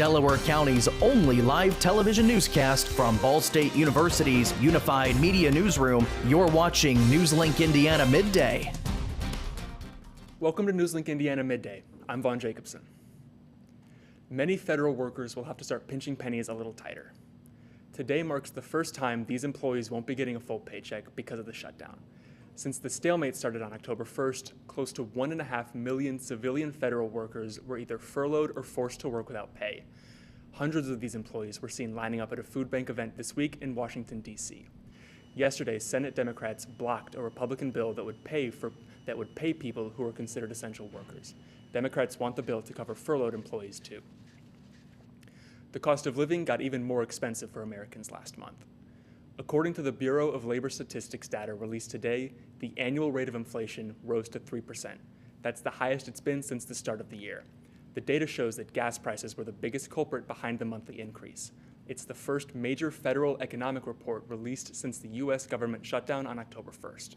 Delaware County's only live television newscast from Ball State University's Unified Media Newsroom. You're watching NewsLink Indiana Midday. Welcome to NewsLink Indiana Midday. I'm Vaughn Jacobson. Many federal workers will have to start pinching pennies a little tighter. Today marks the first time these employees won't be getting a full paycheck because of the shutdown. Since the stalemate started on October 1st, close to 1.5 million civilian federal workers were either furloughed or forced to work without pay. Hundreds of these employees were seen lining up at a food bank event this week in Washington, D.C. Yesterday, Senate Democrats blocked a Republican bill that would pay people who are considered essential workers. Democrats want the bill to cover furloughed employees too. The cost of living got even more expensive for Americans last month. According to the Bureau of Labor Statistics data released today, the annual rate of inflation rose to 3%. That's the highest it's been since the start of the year. The data shows that gas prices were the biggest culprit behind the monthly increase. It's the first major federal economic report released since the U.S. government shutdown on October 1st.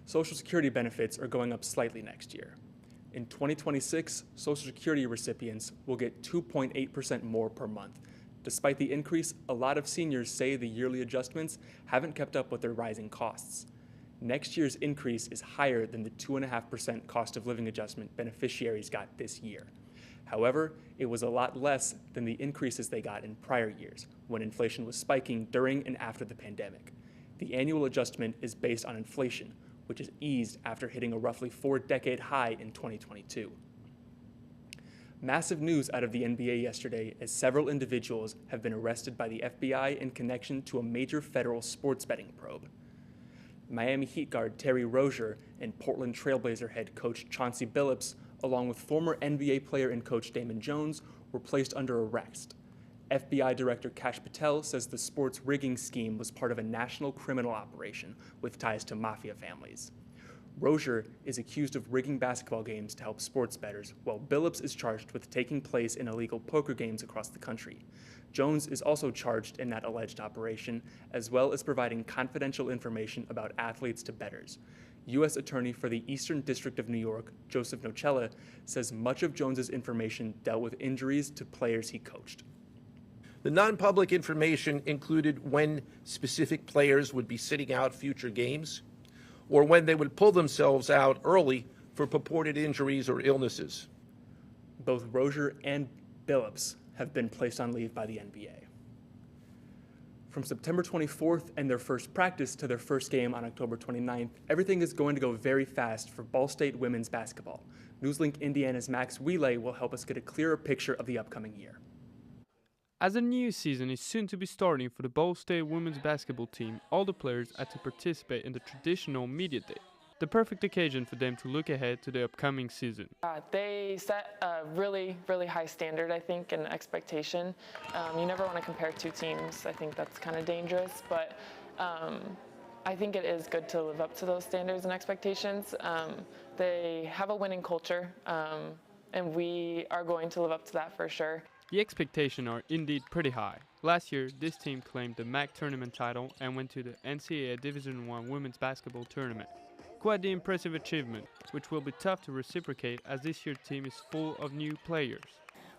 Social Security benefits are going up slightly next year. In 2026, Social Security recipients will get 2.8% more per month. Despite the increase, a lot of seniors say the yearly adjustments haven't kept up with their rising costs. Next year's increase is higher than the 2.5% cost of living adjustment beneficiaries got this year. However, it was a lot less than the increases they got in prior years, when inflation was spiking during and after the pandemic. The annual adjustment is based on inflation, which has eased after hitting a roughly 4-decade high in 2022. Massive news out of the NBA yesterday as several individuals have been arrested by the FBI in connection to a major federal sports betting probe. Miami Heat guard Terry Rozier and Portland Trailblazer head coach Chauncey Billups, along with former NBA player and coach Damon Jones, were placed under arrest. FBI Director Kash Patel says the sports rigging scheme was part of a national criminal operation with ties to mafia families. Rozier is accused of rigging basketball games to help sports bettors, while Billups is charged with taking place in illegal poker games across the country. Jones is also charged in that alleged operation, as well as providing confidential information about athletes to bettors. U.S. Attorney for the Eastern District of New York, Joseph Nocella, says much of Jones's information dealt with injuries to players he coached. The non-public information included when specific players would be sitting out future games, or when they would pull themselves out early for purported injuries or illnesses. Both Rozier and Billups have been placed on leave by the NBA. From September 24th and their first practice to their first game on October 29th, everything is going to go very fast for Ball State women's basketball. NewsLink Indiana's Max Wheeley will help us get a clearer picture of the upcoming year. As a new season is soon to be starting for the Ball State women's basketball team, all the players are to participate in the traditional media day, the perfect occasion for them to look ahead to the upcoming season. They set a really high standard, I think, and expectation. You never want to compare two teams. I think that's kind of dangerous, but I think it is good to live up to those standards and expectations. They have a winning culture, and we are going to live up to that for sure. The expectations are indeed pretty high. Last year, this team claimed the MAC tournament title and went to the NCAA Division I women's basketball tournament. Quite the impressive achievement, which will be tough to reciprocate as this year's team is full of new players.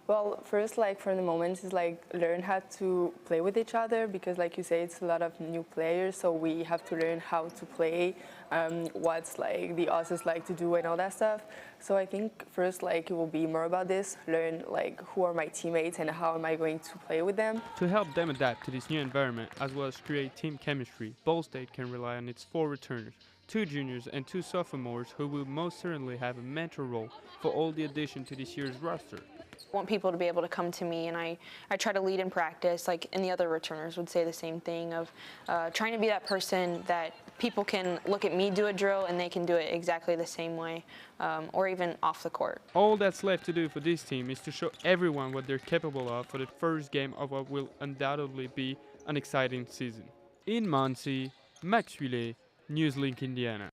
Well, first, from the moment is learn how to play with each other, because like you say, it's a lot of new players, so we have to learn how to play, what's the others like to do and all that stuff. So I think first it will be more about this, learn who are my teammates and how am I going to play with them. To help them adapt to this new environment as well as create team chemistry, Ball State can rely on its 4 returners, 2 juniors and 2 sophomores who will most certainly have a mentor role for all the addition to this year's roster. I want people to be able to come to me, and I try to lead in practice, and the other returners would say the same thing of trying to be that person that people can look at me do a drill and they can do it exactly the same way, or even off the court. All that's left to do for this team is to show everyone what they're capable of for the first game of what will undoubtedly be an exciting season. In Muncie, Max Wheeley, NewsLink Indiana.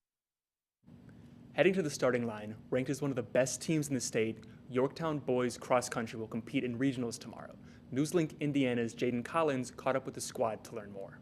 Heading to the starting line, ranked as one of the best teams in the state, Yorktown boys cross country will compete in regionals tomorrow. NewsLink Indiana's Jaden Collins caught up with the squad to learn more.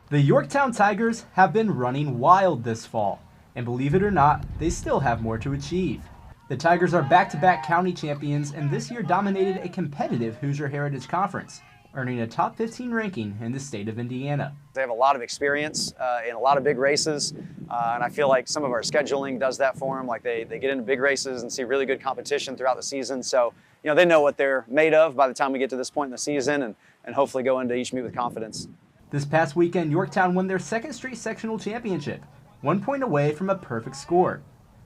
The Yorktown Tigers have been running wild this fall, and believe it or not, they still have more to achieve. The Tigers are back-to-back county champions and this year dominated a competitive Hoosier Heritage Conference, earning a top 15 ranking in the state of Indiana. They have a lot of experience in a lot of big races, and I feel like some of our scheduling does that for them. Like they get into big races and see really good competition throughout the season. So, you know, they know what they're made of by the time we get to this point in the season and hopefully go into each meet with confidence. This past weekend, Yorktown won their second straight sectional championship, 1 point away from a perfect score.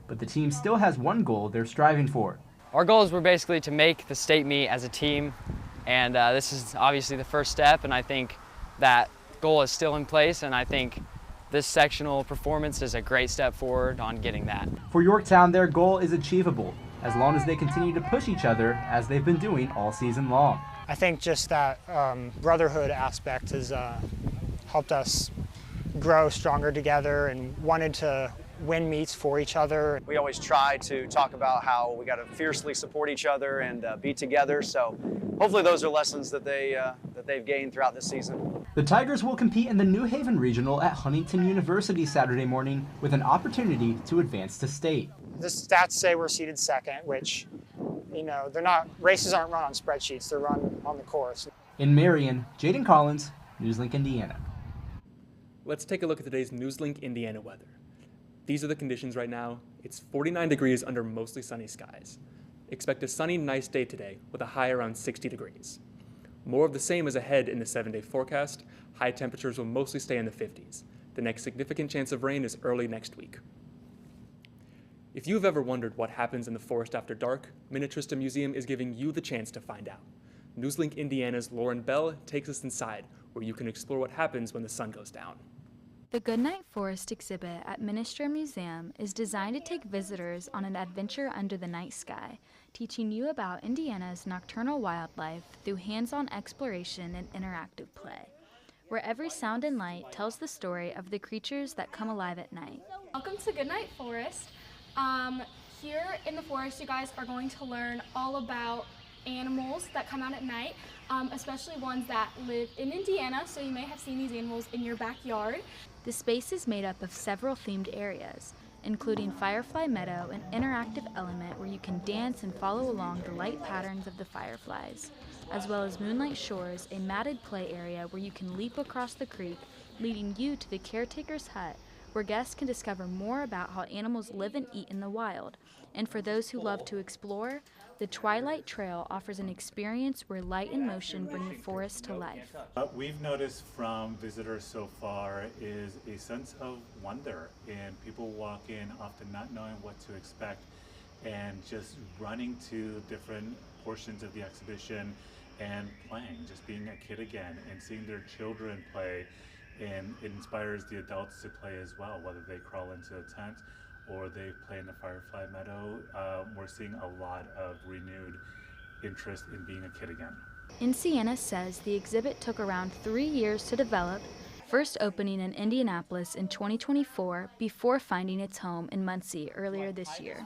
But the team still has one goal they're striving for. Our goals were basically to make the state meet as a team, and this is obviously the first step, and I think that goal is still in place, and I think this sectional performance is a great step forward on getting that. For Yorktown, their goal is achievable, as long as they continue to push each other as they've been doing all season long. I think just that brotherhood aspect has helped us grow stronger together and wanted to win meets for each other. We always try to talk about how we got to fiercely support each other and be together. So hopefully those are lessons that they've gained throughout this season. The Tigers will compete in the New Haven Regional at Huntington University Saturday morning with an opportunity to advance to state. The stats say we're seeded second, which, you know, races aren't run on spreadsheets, they're run on the course. In Marion, Jaden Collins, NewsLink Indiana. Let's take a look at today's NewsLink Indiana weather. These are the conditions right now. It's 49 degrees under mostly sunny skies. Expect a sunny, nice day today with a high around 60 degrees. More of the same is ahead in the 7-day forecast. High temperatures will mostly stay in the 50s. The next significant chance of rain is early next week. If you've ever wondered what happens in the forest after dark, Minnetrista Museum is giving you the chance to find out. NewsLink Indiana's Lauren Bell takes us inside, where you can explore what happens when the sun goes down. The Goodnight Forest exhibit at Minnesota Museum is designed to take visitors on an adventure under the night sky, teaching you about Indiana's nocturnal wildlife through hands-on exploration and interactive play, where every sound and light tells the story of the creatures that come alive at night. Welcome to Goodnight Forest. Here in the forest, you guys are going to learn all about animals that come out at night, especially ones that live in Indiana, so you may have seen these animals in your backyard. The space is made up of several themed areas, including Firefly Meadow, an interactive element where you can dance and follow along the light patterns of the fireflies, as well as Moonlight Shores, a matted play area where you can leap across the creek, leading you to the caretaker's hut, where guests can discover more about how animals live and eat in the wild. And for those who love to explore, the Twilight Trail offers an experience where light and motion bring the forest to life. What we've noticed from visitors so far is a sense of wonder, and people walk in often not knowing what to expect and just running to different portions of the exhibition and playing, just being a kid again and seeing their children play, and it inspires the adults to play as well, whether they crawl into a tent or they play in the Firefly Meadow. We're seeing a lot of renewed interest in being a kid again. Sienna says the exhibit took around 3 years to develop, first opening in Indianapolis in 2024 before finding its home in Muncie earlier this year.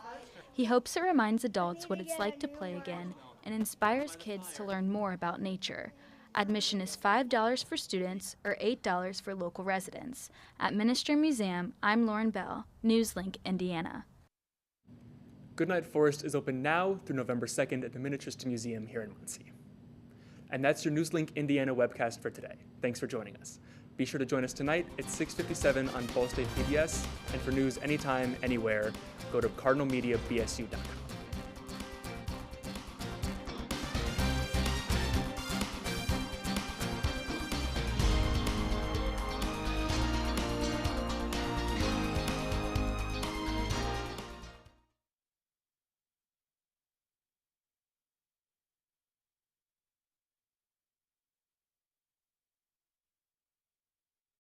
He hopes it reminds adults what it's like to play again and inspires kids to learn more about nature. Admission is $5 for students or $8 for local residents. At Ministry Museum, I'm Lauren Bell, NewsLink Indiana. Goodnight Forest is open now through November 2nd at the Minnetrista Museum here in Muncie. And that's your NewsLink Indiana webcast for today. Thanks for joining us. Be sure to join us tonight at 6:57 on Ball State PBS, and for news anytime, anywhere, go to cardinalmediabsu.com.